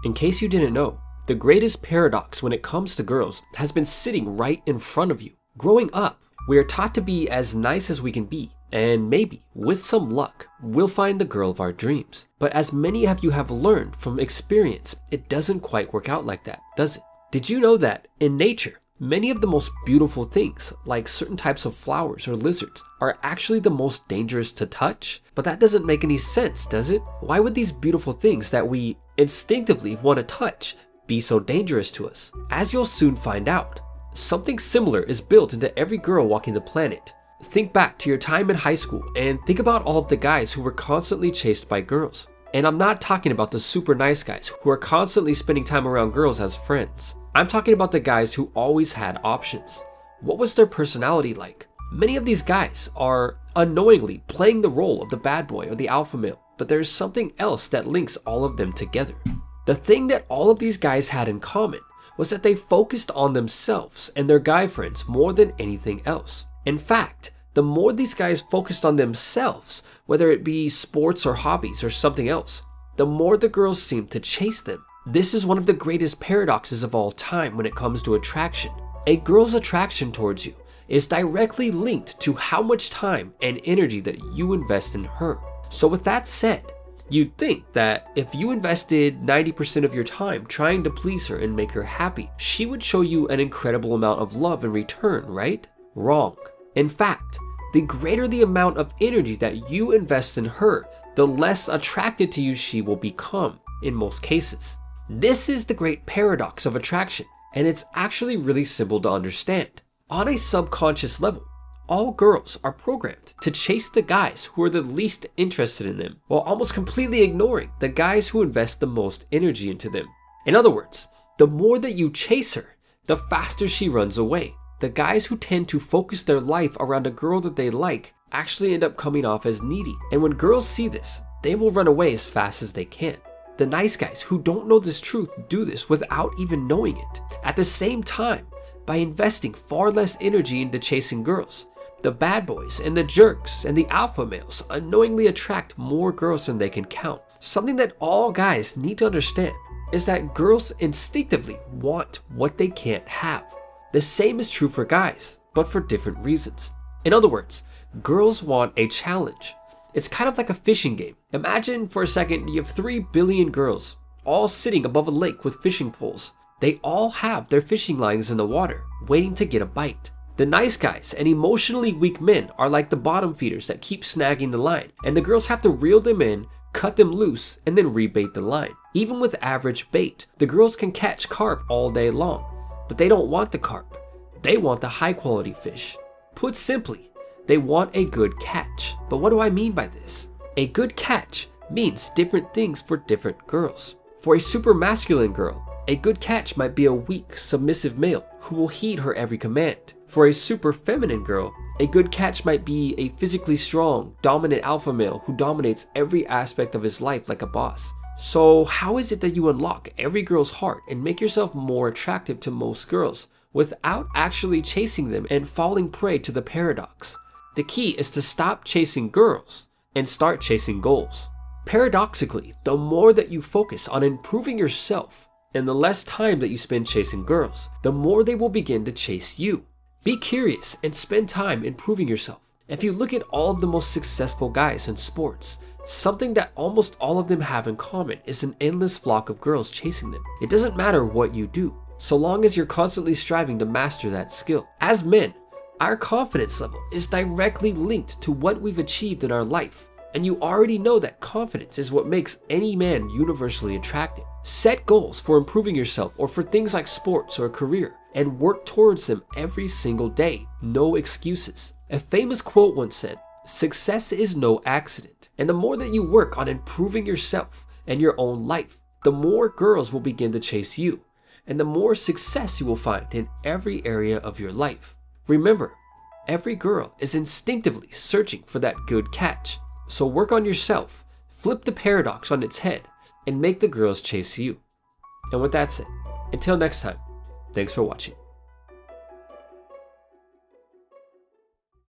In case you didn't know, the greatest paradox when it comes to girls has been sitting right in front of you. Growing up, we are taught to be as nice as we can be, and maybe, with some luck, we'll find the girl of our dreams. But as many of you have learned from experience, it doesn't quite work out like that, does it? Did you know that in nature, many of the most beautiful things, like certain types of flowers or lizards, are actually the most dangerous to touch? But that doesn't make any sense, does it? Why would these beautiful things that we instinctively want to touch be so dangerous to us? As you'll soon find out, something similar is built into every girl walking the planet. Think back to your time in high school and think about all of the guys who were constantly chased by girls. And I'm not talking about the super nice guys who are constantly spending time around girls as friends. I'm talking about the guys who always had options. What was their personality like? Many of these guys are unknowingly playing the role of the bad boy or the alpha male, but there's something else that links all of them together. The thing that all of these guys had in common was that they focused on themselves and their guy friends more than anything else. In fact, the more these guys focused on themselves, whether it be sports or hobbies or something else, the more the girls seemed to chase them. This is one of the greatest paradoxes of all time when it comes to attraction. A girl's attraction towards you is directly linked to how much time and energy that you invest in her. So with that said, you'd think that if you invested 90% of your time trying to please her and make her happy, she would show you an incredible amount of love in return, right? Wrong. In fact, the greater the amount of energy that you invest in her, the less attracted to you she will become in most cases. This is the great paradox of attraction, and it's actually really simple to understand. On a subconscious level, all girls are programmed to chase the guys who are the least interested in them, while almost completely ignoring the guys who invest the most energy into them. In other words, the more that you chase her, the faster she runs away. The guys who tend to focus their life around a girl that they like actually end up coming off as needy. And when girls see this, they will run away as fast as they can. The nice guys who don't know this truth do this without even knowing it. At the same time, by investing far less energy into chasing girls, the bad boys and the jerks and the alpha males unknowingly attract more girls than they can count. Something that all guys need to understand is that girls instinctively want what they can't have. The same is true for guys, but for different reasons. In other words, girls want a challenge. It's kind of like a fishing game. Imagine for a second you have 3 billion girls all sitting above a lake with fishing poles. They all have their fishing lines in the water, waiting to get a bite. The nice guys and emotionally weak men are like the bottom feeders that keep snagging the line, and the girls have to reel them in, cut them loose, and then rebait the line. Even with average bait, the girls can catch carp all day long, but they don't want the carp. They want the high quality fish. Put simply, they want a good catch. But what do I mean by this? A good catch means different things for different girls. For a super masculine girl, a good catch might be a weak, submissive male who will heed her every command. For a super feminine girl, a good catch might be a physically strong, dominant alpha male who dominates every aspect of his life like a boss. So how is it that you unlock every girl's heart and make yourself more attractive to most girls without actually chasing them and falling prey to the paradox? The key is to stop chasing girls and start chasing goals. Paradoxically, the more that you focus on improving yourself and the less time that you spend chasing girls, the more they will begin to chase you. Be curious and spend time improving yourself. If you look at all of the most successful guys in sports, something that almost all of them have in common is an endless flock of girls chasing them. It doesn't matter what you do, so long as you're constantly striving to master that skill. As men, our confidence level is directly linked to what we've achieved in our life. And you already know that confidence is what makes any man universally attractive. Set goals for improving yourself or for things like sports or a career and work towards them every single day. No excuses. A famous quote once said, "Success is no accident." And the more that you work on improving yourself and your own life, the more girls will begin to chase you and the more success you will find in every area of your life. Remember, every girl is instinctively searching for that good catch. So work on yourself, flip the paradox on its head, and make the girls chase you. And with that said, until next time, thanks for watching.